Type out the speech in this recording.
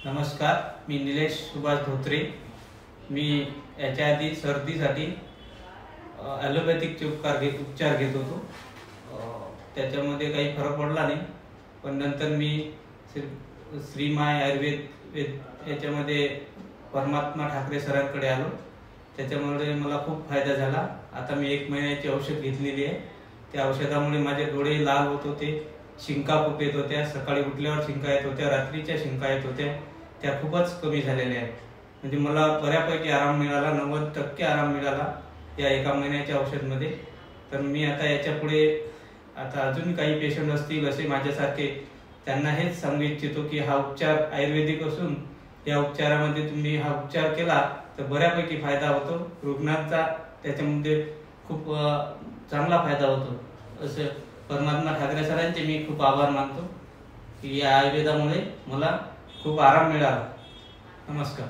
नमस्कार, मी निलेश सुभाष धोत्रे। मी याच्या आधी सर्दीसाठी ॲलोपॅथिकचे उपचार घेत होतो। त्याच्यामध्ये काही फरक पडला नाही, पण नंतर मी श्री माय आयुर्वेद याच्यामध्ये परमात्मा ठाकरे सरांकडे आलो। त्याच्यामुळे मला खूप फायदा झाला। आता मी 1 महिन्याची औषध घेतलेली आहे। त्या औषधामुळे माझे डोळे लाल होत होते, शिंका खूप येत होत्या, सकाळी उठल्यावर शिंका येत होत्या, रात्रीच्या शिंका येत होत्या, त्या खूपच कमी झालेल्या आहेत। म्हणजे मला बऱ्यापैकी आराम मिळाला, 90% आराम मिळाला या 1 महिन्याच्या औषधमध्ये। तर मी आता याच्यापुढे अजून काही पेशंट असतील असे माझ्यासारखे, त्यांना हेच सांगू इच्छितो की हा उपचार आयुर्वेदिक असून या उपचारामध्ये तुम्ही हा उपचार केला तर बऱ्यापैकी फायदा होतो। रुग्णांचा त्याच्यामध्ये खूप चांगला फायदा होतो। असं परमात्मा ठाकरे सरांचे मी खूप आभार मानतो की या आयुर्वेदामुळे मला खूप आराम मिळाला। नमस्कार।